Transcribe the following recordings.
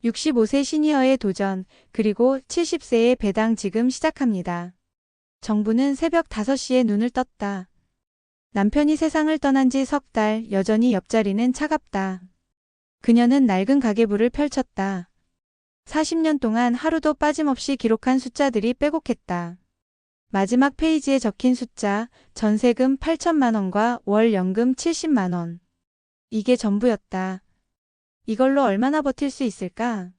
65세 시니어의 도전, 그리고 70세의 배당 지금 시작합니다. 정부는 새벽 5시에 눈을 떴다. 남편이 세상을 떠난 지 석 달, 여전히 옆자리는 차갑다. 그녀는 낡은 가계부를 펼쳤다. 40년 동안 하루도 빠짐없이 기록한 숫자들이 빼곡했다. 마지막 페이지에 적힌 숫자, 전세금 8천만 원과 월 연금 70만 원. 이게 전부였다. 이걸로 얼마나 버틸 수 있을까?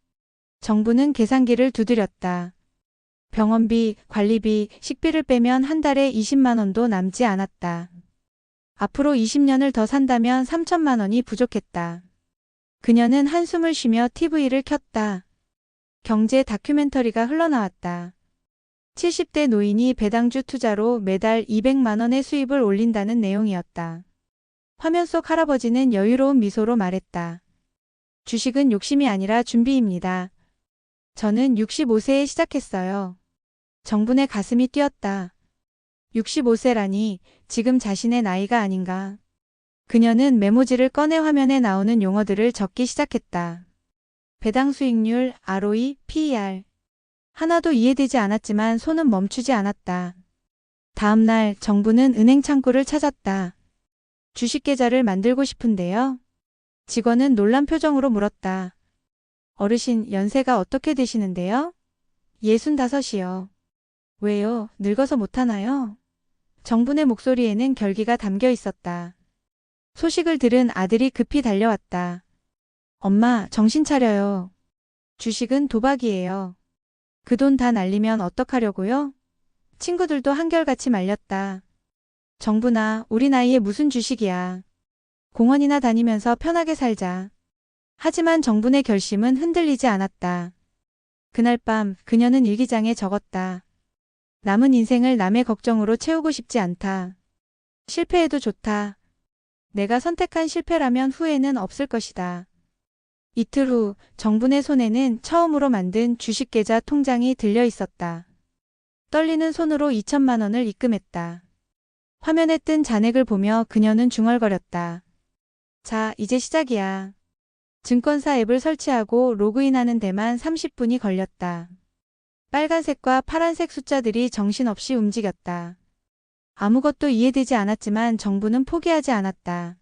정부는 계산기를 두드렸다. 병원비, 관리비, 식비를 빼면 한 달에 20만 원도 남지 않았다. 앞으로 20년을 더 산다면 3천만 원이 부족했다. 그녀는 한숨을 쉬며 TV를 켰다. 경제 다큐멘터리가 흘러나왔다. 70대 노인이 배당주 투자로 매달 200만 원의 수입을 올린다는 내용이었다. 화면 속 할아버지는 여유로운 미소로 말했다. 주식은 욕심이 아니라 준비입니다. 저는 65세에 시작했어요. 정분의 가슴이 뛰었다. 65세라니 지금 자신의 나이가 아닌가. 그녀는 메모지를 꺼내 화면에 나오는 용어들을 적기 시작했다. 배당 수익률, ROE, PER. 하나도 이해되지 않았지만 손은 멈추지 않았다. 다음 날 정부는 은행 창구를 찾았다. 주식 계좌를 만들고 싶은데요. 직원은 놀란 표정으로 물었다. 어르신, 연세가 어떻게 되시는데요? 65이요. 왜요? 늙어서 못하나요? 정분의 목소리에는 결기가 담겨 있었다. 소식을 들은 아들이 급히 달려왔다. 엄마, 정신 차려요. 주식은 도박이에요. 그 돈 다 날리면 어떡하려고요? 친구들도 한결같이 말렸다. 정분아, 우리 나이에 무슨 주식이야. 공원이나 다니면서 편하게 살자. 하지만 정분의 결심은 흔들리지 않았다. 그날 밤 그녀는 일기장에 적었다. 남은 인생을 남의 걱정으로 채우고 싶지 않다. 실패해도 좋다. 내가 선택한 실패라면 후회는 없을 것이다. 이틀 후 정분의 손에는 처음으로 만든 주식계좌 통장이 들려 있었다. 떨리는 손으로 2천만 원을 입금했다. 화면에 뜬 잔액을 보며 그녀는 중얼거렸다. 자, 이제 시작이야. 증권사 앱을 설치하고 로그인하는 데만 30분이 걸렸다. 빨간색과 파란색 숫자들이 정신없이 움직였다. 아무것도 이해되지 않았지만 정부는 포기하지 않았다.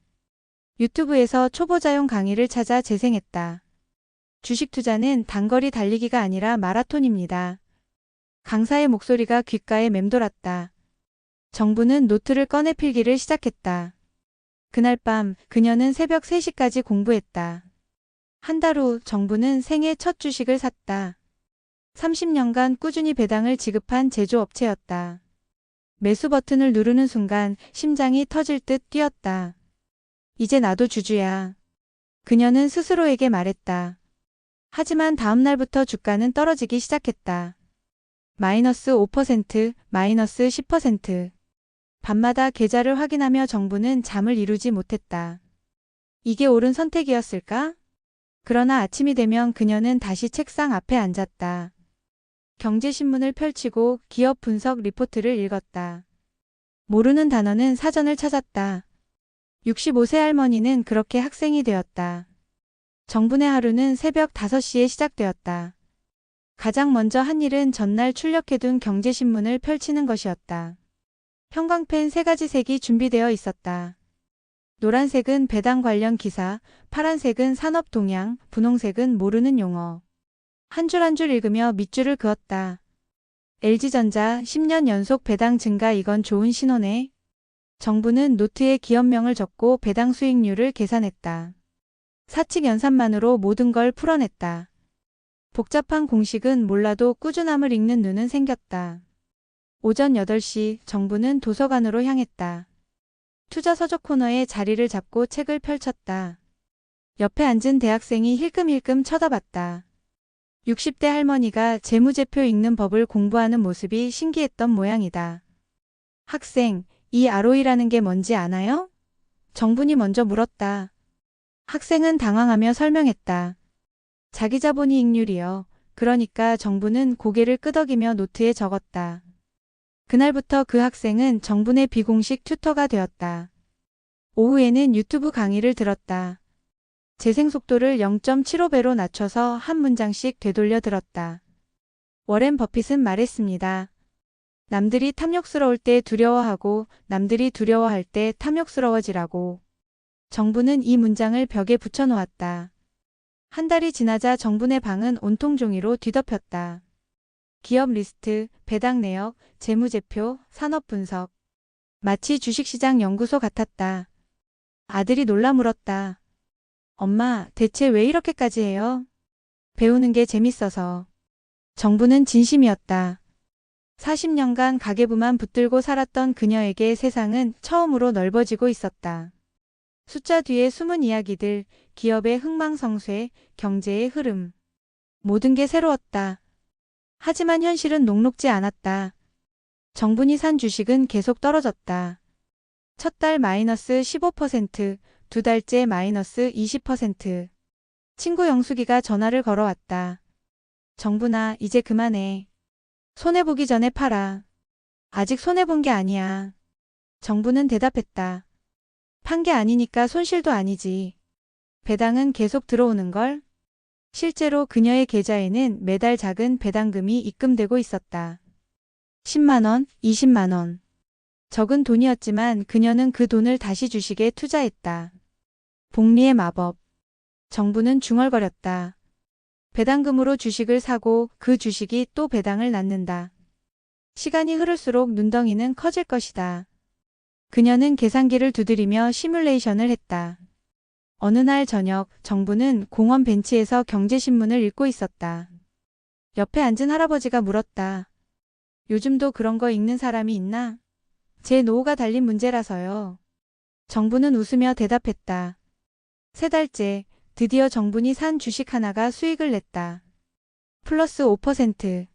유튜브에서 초보자용 강의를 찾아 재생했다. 주식 투자는 단거리 달리기가 아니라 마라톤입니다. 강사의 목소리가 귓가에 맴돌았다. 정부는 노트를 꺼내 필기를 시작했다. 그날 밤 그녀는 새벽 3시까지 공부했다. 한 달 후 정부는 생애 첫 주식을 샀다. 30년간 꾸준히 배당을 지급한 제조업체였다. 매수 버튼을 누르는 순간 심장이 터질 듯 뛰었다. 이제 나도 주주야. 그녀는 스스로에게 말했다. 하지만 다음 날부터 주가는 떨어지기 시작했다. 마이너스 5%, 마이너스 10%. 밤마다 계좌를 확인하며 정부는 잠을 이루지 못했다. 이게 옳은 선택이었을까? 그러나 아침이 되면 그녀는 다시 책상 앞에 앉았다. 경제신문을 펼치고 기업 분석 리포트를 읽었다. 모르는 단어는 사전을 찾았다. 65세 할머니는 그렇게 학생이 되었다. 정분의 하루는 새벽 5시에 시작되었다. 가장 먼저 한 일은 전날 출력해둔 경제신문을 펼치는 것이었다. 형광펜 3가지 색이 준비되어 있었다. 노란색은 배당 관련 기사, 파란색은 산업 동향, 분홍색은 모르는 용어. 한 줄 한 줄 읽으며 밑줄을 그었다. LG전자 10년 연속 배당 증가, 이건 좋은 신호네. 정부는 노트에 기업명을 적고 배당 수익률을 계산했다. 사칙 연산만으로 모든 걸 풀어냈다. 복잡한 공식은 몰라도 꾸준함을 읽는 눈은 생겼다. 오전 8시 정부는 도서관으로 향했다. 투자 서적 코너에 자리를 잡고 책을 펼쳤다. 옆에 앉은 대학생이 힐끔힐끔 쳐다봤다. 60대 할머니가 재무제표 읽는 법을 공부하는 모습이 신기했던 모양이다. 학생, 이 ROE라는 게 뭔지 아나요? 정분이 먼저 물었다. 학생은 당황하며 설명했다. 자기자본이익률이요. 그러니까 정부는 고개를 끄덕이며 노트에 적었다. 그날부터 그 학생은 정분의 비공식 튜터가 되었다. 오후에는 유튜브 강의를 들었다. 재생 속도를 0.75배로 낮춰서 한 문장씩 되돌려 들었다. 워렌 버핏은 말했습니다. 남들이 탐욕스러울 때 두려워하고 남들이 두려워할 때 탐욕스러워지라고. 정부는 이 문장을 벽에 붙여놓았다. 한 달이 지나자 정부네 방은 온통 종이로 뒤덮였다. 기업 리스트, 배당 내역, 재무제표, 산업 분석. 마치 주식시장 연구소 같았다. 아들이 놀라 물었다. 엄마, 대체 왜 이렇게까지 해요? 배우는 게 재밌어서. 정부는 진심이었다. 40년간 가계부만 붙들고 살았던 그녀에게 세상은 처음으로 넓어지고 있었다. 숫자 뒤에 숨은 이야기들, 기업의 흥망성쇠, 경제의 흐름. 모든 게 새로웠다. 하지만 현실은 녹록지 않았다. 정분이 산 주식은 계속 떨어졌다. 첫 달 마이너스 15%, 두 달째 마이너스 20%. 친구 영숙이가 전화를 걸어왔다. 정분아, 이제 그만해. 손해보기 전에 팔아. 아직 손해본 게 아니야. 정부는 대답했다. 판 게 아니니까 손실도 아니지. 배당은 계속 들어오는걸? 실제로 그녀의 계좌에는 매달 작은 배당금이 입금되고 있었다. 10만원, 20만원. 적은 돈이었지만 그녀는 그 돈을 다시 주식에 투자했다. 복리의 마법. 정부는 중얼거렸다. 배당금으로 주식을 사고 그 주식이 또 배당을 낳는다. 시간이 흐를수록 눈덩이는 커질 것이다. 그녀는 계산기를 두드리며 시뮬레이션을 했다. 어느 날 저녁 정부는 공원 벤치에서 경제신문을 읽고 있었다. 옆에 앉은 할아버지가 물었다. 요즘도 그런 거 읽는 사람이 있나? 제 노후가 달린 문제라서요. 정부는 웃으며 대답했다. 3달째 드디어 정분이 산 주식 하나가 수익을 냈다. 플러스 5%.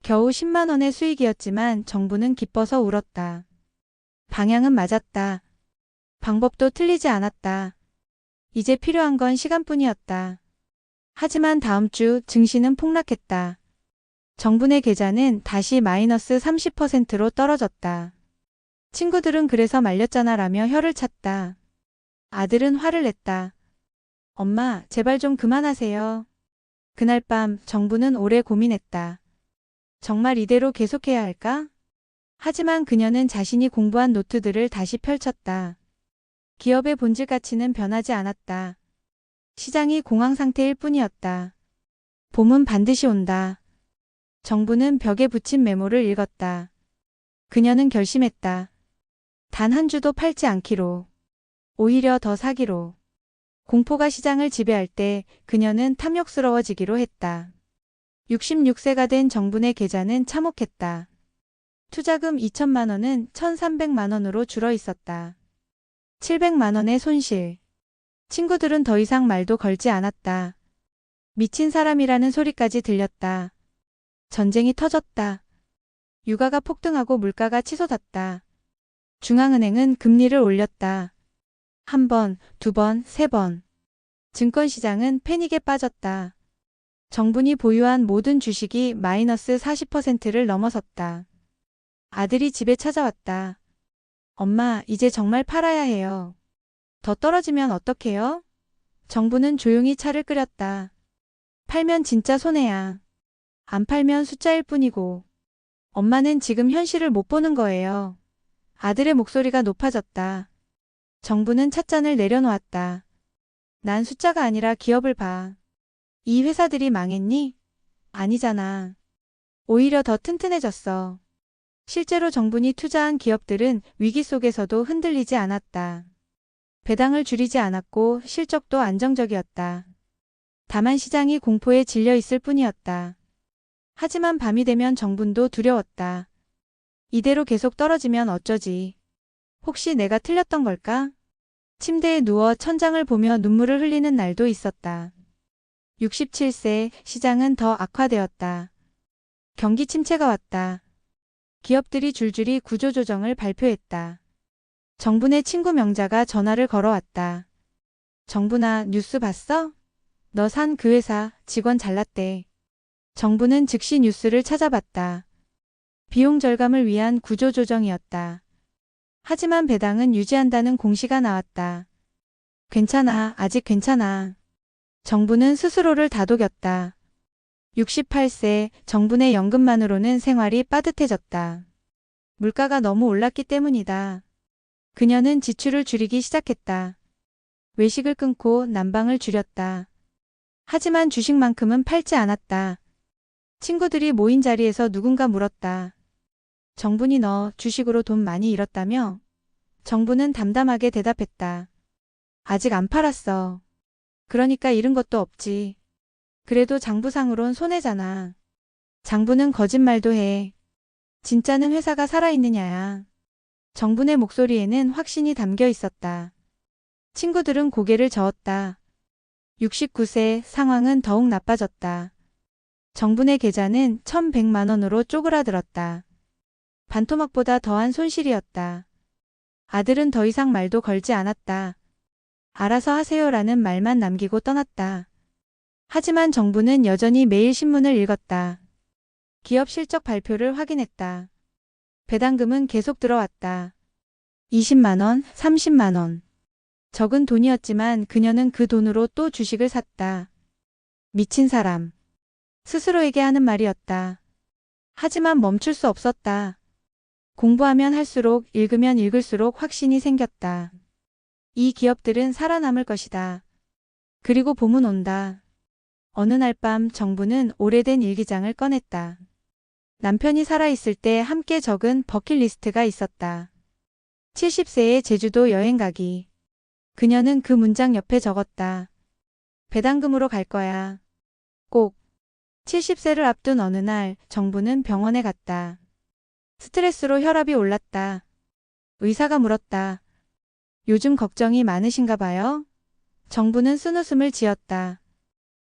겨우 10만 원의 수익이었지만 정부는 기뻐서 울었다. 방향은 맞았다. 방법도 틀리지 않았다. 이제 필요한 건 시간뿐이었다. 하지만 다음 주 증시는 폭락했다. 정분의 계좌는 다시 마이너스 30%로 떨어졌다. 친구들은 그래서 말렸잖아 라며 혀를 찼다. 아들은 화를 냈다. 엄마, 제발 좀 그만하세요. 그날 밤 정부는 오래 고민했다. 정말 이대로 계속해야 할까? 하지만 그녀는 자신이 공부한 노트들을 다시 펼쳤다. 기업의 본질 가치는 변하지 않았다. 시장이 공황 상태일 뿐이었다. 봄은 반드시 온다. 정부는 벽에 붙인 메모를 읽었다. 그녀는 결심했다. 단 한 주도 팔지 않기로. 오히려 더 사기로. 공포가 시장을 지배할 때 그녀는 탐욕스러워지기로 했다. 66세가 된 정분의 계좌는 참혹했다. 투자금 2천만 원은 1,300만 원으로 줄어 있었다. 700만 원의 손실. 친구들은 더 이상 말도 걸지 않았다. 미친 사람이라는 소리까지 들렸다. 전쟁이 터졌다. 유가가 폭등하고 물가가 치솟았다. 중앙은행은 금리를 올렸다. 한 번, 두 번, 세 번. 증권시장은 패닉에 빠졌다. 정분이 보유한 모든 주식이 마이너스 40%를 넘어섰다. 아들이 집에 찾아왔다. 엄마, 이제 정말 팔아야 해요. 더 떨어지면 어떡해요? 정부는 조용히 차를 끓였다. 팔면 진짜 손해야. 안 팔면 숫자일 뿐이고. 엄마는 지금 현실을 못 보는 거예요. 아들의 목소리가 높아졌다. 정부는 찻잔을 내려놓았다. 난 숫자가 아니라 기업을 봐. 이 회사들이 망했니? 아니잖아. 오히려 더 튼튼해졌어. 실제로 정분이 투자한 기업들은 위기 속에서도 흔들리지 않았다. 배당을 줄이지 않았고 실적도 안정적이었다. 다만 시장이 공포에 질려 있을 뿐이었다. 하지만 밤이 되면 정분도 두려웠다. 이대로 계속 떨어지면 어쩌지? 혹시 내가 틀렸던 걸까? 침대에 누워 천장을 보며 눈물을 흘리는 날도 있었다. 67세 시장은 더 악화되었다. 경기 침체가 왔다. 기업들이 줄줄이 구조조정을 발표했다. 정분의 친구 명자가 전화를 걸어왔다. 정분아, 뉴스 봤어? 너 산 그 회사 직원 잘났대. 정부는 즉시 뉴스를 찾아봤다. 비용 절감을 위한 구조조정이었다. 하지만 배당은 유지한다는 공시가 나왔다. 괜찮아, 아직 괜찮아. 정부는 스스로를 다독였다. 68세 정분의 연금만으로는 생활이 빠듯해졌다. 물가가 너무 올랐기 때문이다. 그녀는 지출을 줄이기 시작했다. 외식을 끊고 난방을 줄였다. 하지만 주식만큼은 팔지 않았다. 친구들이 모인 자리에서 누군가 물었다. 정분이 너 주식으로 돈 많이 잃었다며? 정분은 담담하게 대답했다. 아직 안 팔았어. 그러니까 잃은 것도 없지. 그래도 장부상으론 손해잖아. 장부는 거짓말도 해. 진짜는 회사가 살아있느냐야. 정분의 목소리에는 확신이 담겨 있었다. 친구들은 고개를 저었다. 69세 상황은 더욱 나빠졌다. 정분의 계좌는 1100만 원으로 쪼그라들었다. 반토막보다 더한 손실이었다. 아들은 더 이상 말도 걸지 않았다. 알아서 하세요라는 말만 남기고 떠났다. 하지만 정부는 여전히 매일 신문을 읽었다. 기업 실적 발표를 확인했다. 배당금은 계속 들어왔다. 20만 원, 30만 원. 적은 돈이었지만 그녀는 그 돈으로 또 주식을 샀다. 미친 사람. 스스로에게 하는 말이었다. 하지만 멈출 수 없었다. 공부하면 할수록 읽으면 읽을수록 확신이 생겼다. 이 기업들은 살아남을 것이다. 그리고 봄은 온다. 어느 날 밤 정부는 오래된 일기장을 꺼냈다. 남편이 살아있을 때 함께 적은 버킷리스트가 있었다. 70세에 제주도 여행 가기. 그녀는 그 문장 옆에 적었다. 배당금으로 갈 거야. 꼭. 70세를 앞둔 어느 날 정부는 병원에 갔다. 스트레스로 혈압이 올랐다. 의사가 물었다. 요즘 걱정이 많으신가 봐요? 정부는 쓴웃음을 지었다.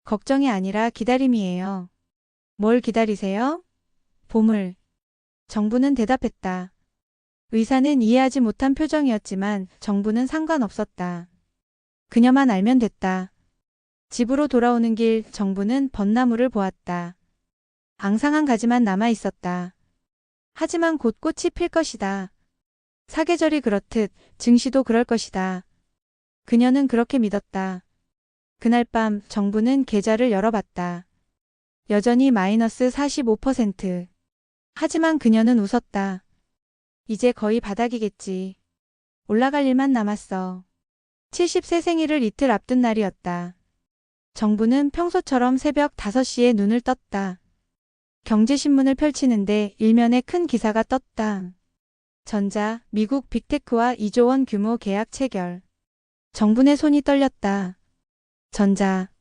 걱정이 아니라 기다림이에요. 뭘 기다리세요? 봄을. 정부는 대답했다. 의사는 이해하지 못한 표정이었지만 정부는 상관없었다. 그녀만 알면 됐다. 집으로 돌아오는 길 정부는 벚나무를 보았다. 앙상한 가지만 남아 있었다. 하지만 곧 꽃이 필 것이다. 사계절이 그렇듯 증시도 그럴 것이다. 그녀는 그렇게 믿었다. 그날 밤 정부는 계좌를 열어봤다. 여전히 마이너스 45%. 하지만 그녀는 웃었다. 이제 거의 바닥이겠지. 올라갈 일만 남았어. 70세 생일을 이틀 앞둔 날이었다. 정부는 평소처럼 새벽 5시에 눈을 떴다. 경제신문을 펼치는데 일면에 큰 기사가 떴다. 전자, 미국 빅테크와 2조 원 규모 계약 체결. 정분의 손이 떨렸다. 전자.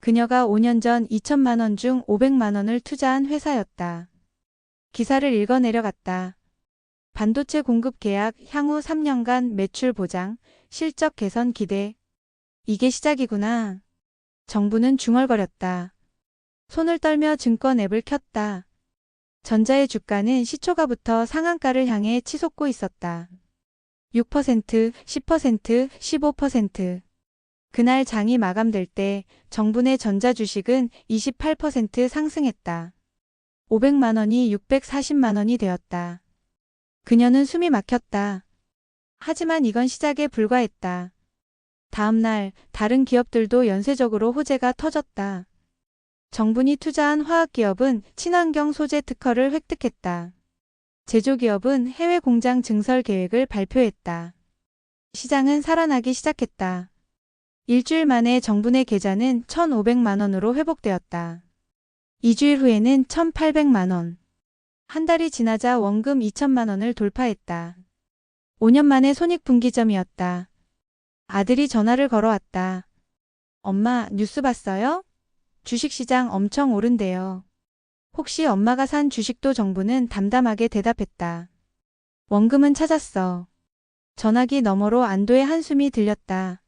그녀가 5년 전 2천만 원 중 500만 원을 투자한 회사였다. 기사를 읽어 내려갔다. 반도체 공급 계약, 향후 3년간 매출 보장, 실적 개선 기대. 이게 시작이구나. 정부는 중얼거렸다. 손을 떨며 증권 앱을 켰다. 전자의 주가는 시초가부터 상한가를 향해 치솟고 있었다. 6%, 10%, 15%. 그날 장이 마감될 때 정분의 전자주식은 28% 상승했다. 500만 원이 640만 원이 되었다. 그녀는 숨이 막혔다. 하지만 이건 시작에 불과했다. 다음 날 다른 기업들도 연쇄적으로 호재가 터졌다. 정분이 투자한 화학기업은 친환경 소재 특허를 획득했다. 제조기업은 해외 공장 증설 계획을 발표했다. 시장은 살아나기 시작했다. 일주일 만에 정분의 계좌는 1,500만 원으로 회복되었다. 2주일 후에는 1,800만 원. 한 달이 지나자 원금 2천만 원을 돌파했다. 5년 만에 손익분기점이었다. 아들이 전화를 걸어왔다. 엄마, 뉴스 봤어요? 주식시장 엄청 오른대요. 혹시 엄마가 산 주식도? 정부는 담담하게 대답했다. 원금은 찾았어. 전화기 너머로 안도의 한숨이 들렸다.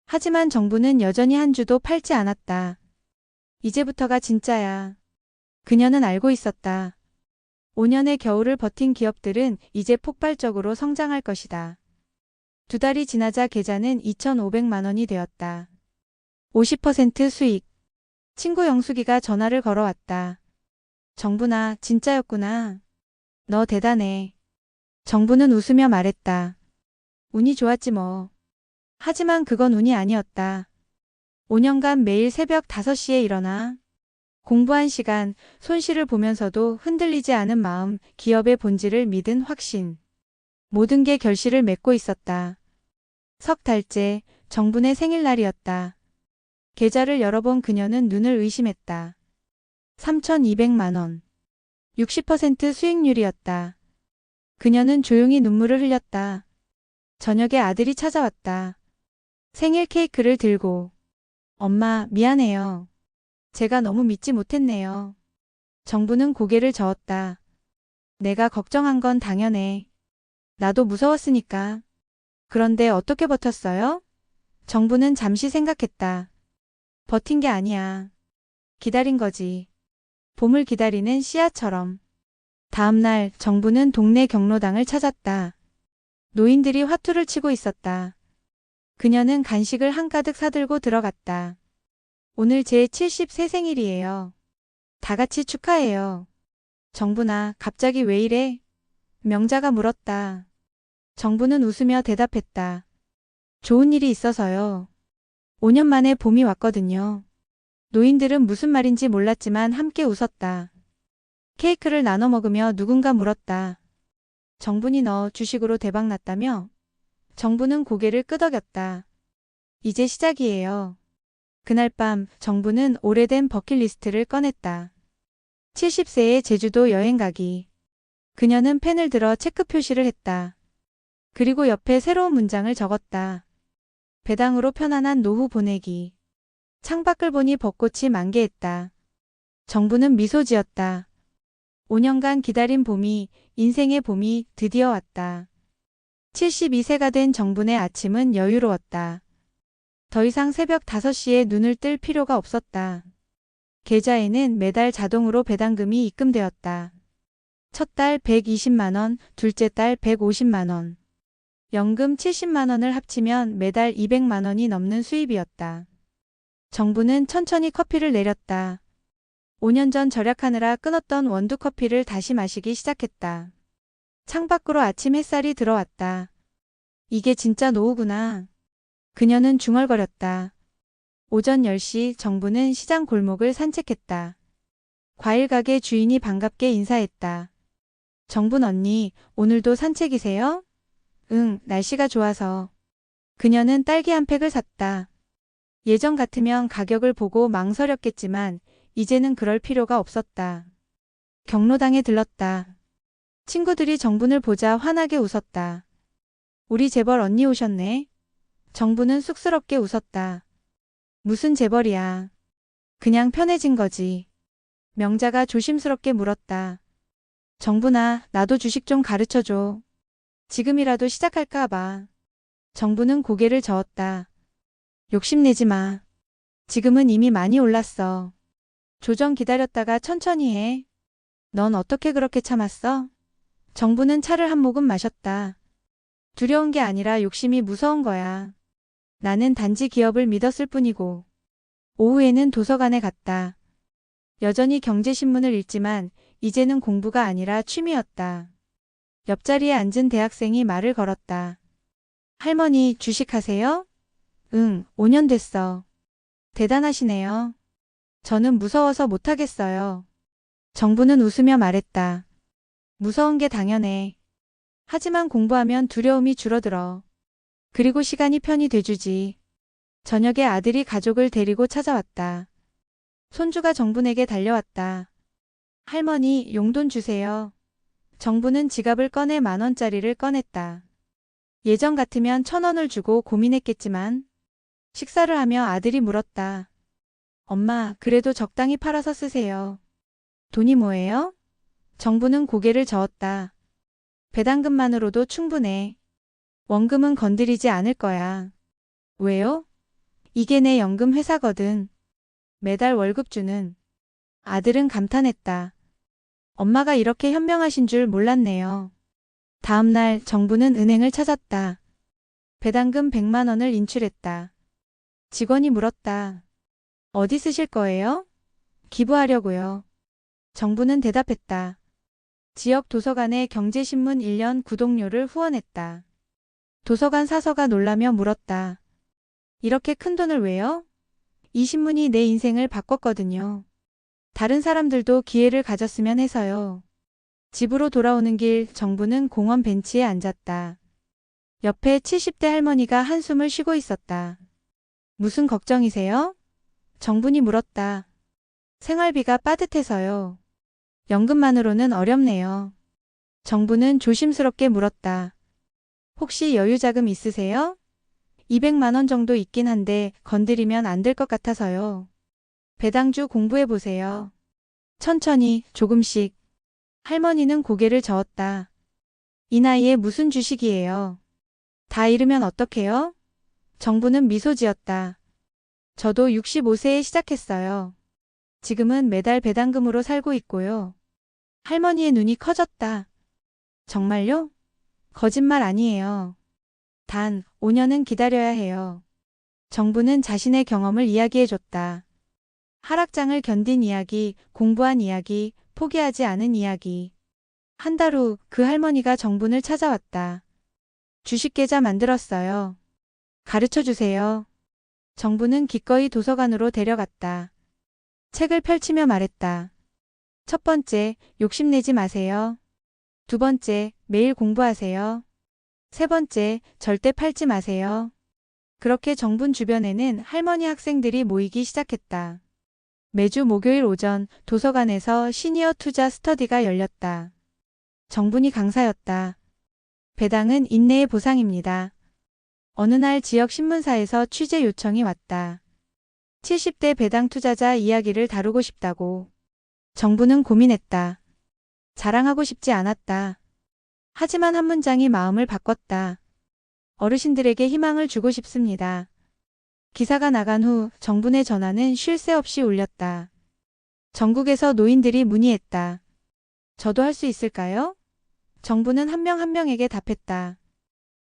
하지만 정부는 여전히 한 주도 팔지 않았다. 이제부터가 진짜야. 그녀는 알고 있었다. 5년의 겨울을 버틴 기업들은 이제 폭발적으로 성장할 것이다. 2달이 지나자 계좌는 2,500만 원이 되었다. 50% 수익. 친구 영숙이가 전화를 걸어왔다. 정부나 진짜였구나. 너 대단해. 정부는 웃으며 말했다. 운이 좋았지 뭐. 하지만 그건 운이 아니었다. 5년간 매일 새벽 5시에 일어나 공부한 시간, 손실을 보면서도 흔들리지 않은 마음, 기업의 본질을 믿은 확신. 모든 게 결실을 맺고 있었다. 석 달째, 정분의 생일날이었다. 계좌를 열어본 그녀는 눈을 의심했다. 3,200만 원. 60% 수익률이었다. 그녀는 조용히 눈물을 흘렸다. 저녁에 아들이 찾아왔다. 생일 케이크를 들고. 엄마, 미안해요. 제가 너무 믿지 못했네요. 정부는 고개를 저었다. 내가 걱정한 건 당연해. 나도 무서웠으니까. 그런데 어떻게 버텼어요? 정부는 잠시 생각했다. 버틴 게 아니야. 기다린 거지. 봄을 기다리는 씨앗처럼. 다음날 정부는 동네 경로당을 찾았다. 노인들이 화투를 치고 있었다. 그녀는 간식을 한가득 사들고 들어갔다. 오늘 제 70세 생일이에요. 다 같이 축하해요. 정부나 갑자기 왜 이래? 명자가 물었다. 정부는 웃으며 대답했다. 좋은 일이 있어서요. 5년 만에 봄이 왔거든요. 노인들은 무슨 말인지 몰랐지만 함께 웃었다. 케이크를 나눠 먹으며 누군가 물었다. 정분이 너 주식으로 대박 났다며? 정부는 고개를 끄덕였다. 이제 시작이에요. 그날 밤 정부는 오래된 버킷리스트를 꺼냈다. 70세에 제주도 여행 가기. 그녀는 펜을 들어 체크 표시를 했다. 그리고 옆에 새로운 문장을 적었다. 배당으로 편안한 노후 보내기. 창밖을 보니 벚꽃이 만개했다. 정부는 미소 지었다. 5년간 기다린 봄이, 인생의 봄이 드디어 왔다. 72세가 된 정분의 아침은 여유로웠다. 더 이상 새벽 5시에 눈을 뜰 필요가 없었다. 계좌에는 매달 자동으로 배당금이 입금되었다. 첫 달 120만 원, 둘째 달 150만 원. 연금 70만 원을 합치면 매달 200만 원이 넘는 수입이었다. 정부는 천천히 커피를 내렸다. 5년 전 절약하느라 끊었던 원두커피를 다시 마시기 시작했다. 창밖으로 아침 햇살이 들어왔다. 이게 진짜 노후구나. 그녀는 중얼거렸다. 오전 10시 정부는 시장 골목을 산책했다. 과일 가게 주인이 반갑게 인사했다. 정분 언니, 오늘도 산책이세요? 응, 날씨가 좋아서. 그녀는 딸기 한 팩을 샀다. 예전 같으면 가격을 보고 망설였겠지만 이제는 그럴 필요가 없었다. 경로당에 들렀다. 친구들이 정분을 보자 환하게 웃었다. 우리 재벌 언니 오셨네. 정부는 쑥스럽게 웃었다. 무슨 재벌이야. 그냥 편해진 거지. 명자가 조심스럽게 물었다. 정부나 나도 주식 좀 가르쳐줘. 지금이라도 시작할까 봐. 정부는 고개를 저었다. 욕심내지 마. 지금은 이미 많이 올랐어. 조정 기다렸다가 천천히 해. 넌 어떻게 그렇게 참았어? 정부는 차를 한 모금 마셨다. 두려운 게 아니라 욕심이 무서운 거야. 나는 단지 기업을 믿었을 뿐이고. 오후에는 도서관에 갔다. 여전히 경제신문을 읽지만 이제는 공부가 아니라 취미였다. 옆자리에 앉은 대학생이 말을 걸었다. 할머니 주식하세요? 응, 5년 됐어. 대단하시네요. 저는 무서워서 못하겠어요. 정부는 웃으며 말했다. 무서운 게 당연해. 하지만 공부하면 두려움이 줄어들어. 그리고 시간이 편히 돼주지. 저녁에 아들이 가족을 데리고 찾아왔다. 손주가 정분에게 달려왔다. 할머니, 용돈 주세요. 정부는 지갑을 꺼내 10,000원짜리를 꺼냈다. 예전 같으면 1,000원을 주고 고민했겠지만 식사를 하며 아들이 물었다. 엄마, 그래도 적당히 팔아서 쓰세요. 돈이 뭐예요? 정부는 고개를 저었다. 배당금만으로도 충분해. 원금은 건드리지 않을 거야. 왜요? 이게 내 연금 회사거든. 매달 월급 주는. 아들은 감탄했다. 엄마가 이렇게 현명하신 줄 몰랐네요. 다음 날 정부는 은행을 찾았다. 배당금 100만 원을 인출했다. 직원이 물었다. 어디 쓰실 거예요? 기부하려고요. 정부는 대답했다. 지역 도서관에 경제신문 1년 구독료를 후원했다. 도서관 사서가 놀라며 물었다. 이렇게 큰 돈을 왜요? 이 신문이 내 인생을 바꿨거든요. 다른 사람들도 기회를 가졌으면 해서요. 집으로 돌아오는 길 정부는 공원 벤치에 앉았다. 옆에 70대 할머니가 한숨을 쉬고 있었다. 무슨 걱정이세요? 정분이 물었다. 생활비가 빠듯해서요. 연금만으로는 어렵네요. 정부는 조심스럽게 물었다. 혹시 여유자금 있으세요? 200만 원 정도 있긴 한데 건드리면 안 될 것 같아서요. 배당주 공부해보세요. 천천히, 조금씩. 할머니는 고개를 저었다. 이 나이에 무슨 주식이에요? 다 잃으면 어떡해요? 정부는 미소 지었다. 저도 65세에 시작했어요. 지금은 매달 배당금으로 살고 있고요. 할머니의 눈이 커졌다. 정말요? 거짓말 아니에요. 단 5년은 기다려야 해요. 정부는 자신의 경험을 이야기해줬다. 하락장을 견딘 이야기, 공부한 이야기, 포기하지 않은 이야기. 한 달 후 그 할머니가 정분을 찾아왔다. 주식계좌 만들었어요. 가르쳐주세요. 정부는 기꺼이 도서관으로 데려갔다. 책을 펼치며 말했다. 첫 번째, 욕심내지 마세요. 두 번째, 매일 공부하세요. 세 번째, 절대 팔지 마세요. 그렇게 정분 주변에는 할머니 학생들이 모이기 시작했다. 매주 목요일 오전 도서관에서 시니어 투자 스터디가 열렸다. 정분이 강사였다. 배당은 인내의 보상입니다. 어느 날 지역 신문사에서 취재 요청이 왔다. 70대 배당 투자자 이야기를 다루고 싶다고. 정부는 고민했다. 자랑하고 싶지 않았다. 하지만 한 문장이 마음을 바꿨다. 어르신들에게 희망을 주고 싶습니다. 기사가 나간 후 정부의 전화는 쉴 새 없이 울렸다. 전국에서 노인들이 문의했다. 저도 할 수 있을까요? 정부는 한 명 한 명에게 답했다.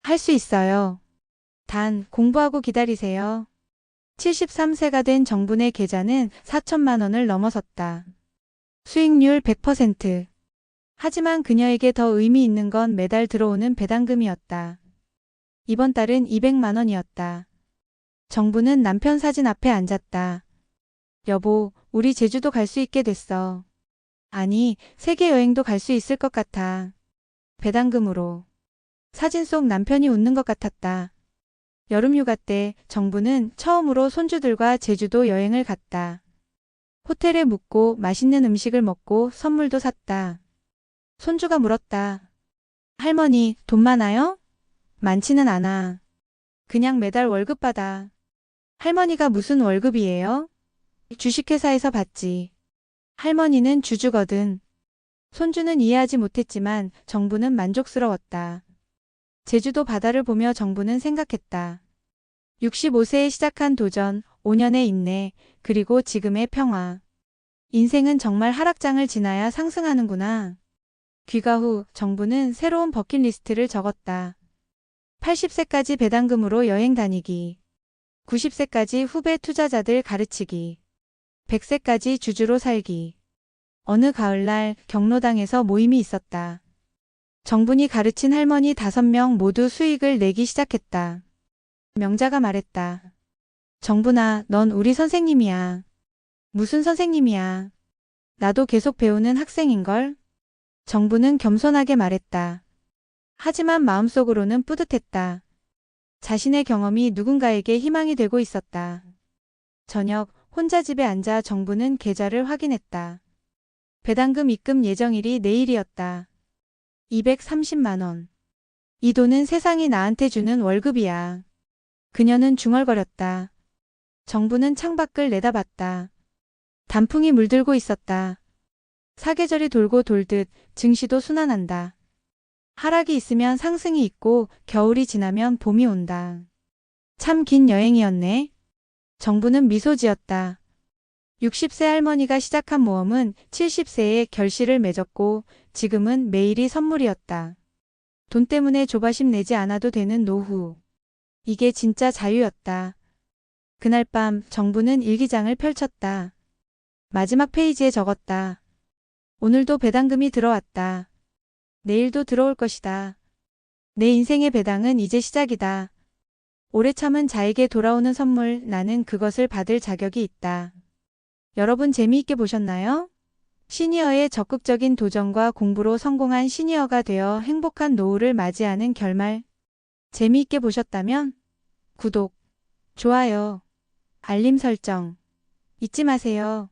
할 수 있어요. 단 공부하고 기다리세요. 73세가 된 정분의 계좌는 4천만 원을 넘어섰다. 수익률 100%. 하지만 그녀에게 더 의미 있는 건 매달 들어오는 배당금이었다. 이번 달은 200만 원이었다. 정부는 남편 사진 앞에 앉았다. 여보, 우리 제주도 갈 수 있게 됐어. 아니, 세계 여행도 갈 수 있을 것 같아. 배당금으로. 사진 속 남편이 웃는 것 같았다. 여름휴가 때 정부는 처음으로 손주들과 제주도 여행을 갔다. 호텔에 묵고 맛있는 음식을 먹고 선물도 샀다. 손주가 물었다. 할머니, 돈 많아요? 많지는 않아. 그냥 매달 월급 받아. 할머니가 무슨 월급이에요? 주식회사에서 받지. 할머니는 주주거든. 손주는 이해하지 못했지만 정부는 만족스러웠다. 제주도 바다를 보며 정부는 생각했다. 65세에 시작한 도전, 5년의 인내, 그리고 지금의 평화. 인생은 정말 하락장을 지나야 상승하는구나. 귀가 후 정부는 새로운 버킷리스트를 적었다. 80세까지 배당금으로 여행 다니기. 90세까지 후배 투자자들 가르치기. 100세까지 주주로 살기. 어느 가을날 경로당에서 모임이 있었다. 정분이 가르친 할머니 5명 모두 수익을 내기 시작했다. 명자가 말했다. 정분아, 넌 우리 선생님이야. 무슨 선생님이야? 나도 계속 배우는 학생인걸? 정부는 겸손하게 말했다. 하지만 마음속으로는 뿌듯했다. 자신의 경험이 누군가에게 희망이 되고 있었다. 저녁, 혼자 집에 앉아 정부는 계좌를 확인했다. 배당금 입금 예정일이 내일이었다. 230만 원. 이 돈은 세상이 나한테 주는 월급이야. 그녀는 중얼거렸다. 정부는 창밖을 내다봤다. 단풍이 물들고 있었다. 사계절이 돌고 돌듯 증시도 순환한다. 하락이 있으면 상승이 있고 겨울이 지나면 봄이 온다. 참 긴 여행이었네. 정부는 미소 지었다. 60세 할머니가 시작한 모험은 70세에 결실을 맺었고 지금은 매일이 선물이었다. 돈 때문에 조바심 내지 않아도 되는 노후. 이게 진짜 자유였다. 그날 밤 정부는 일기장을 펼쳤다. 마지막 페이지에 적었다. 오늘도 배당금이 들어왔다. 내일도 들어올 것이다. 내 인생의 배당은 이제 시작이다. 오래 참은 자에게 돌아오는 선물, 나는 그것을 받을 자격이 있다. 여러분 재미있게 보셨나요? 시니어의 적극적인 도전과 공부로 성공한 시니어가 되어 행복한 노후를 맞이하는 결말. 재미있게 보셨다면 구독, 좋아요, 알림 설정 잊지 마세요.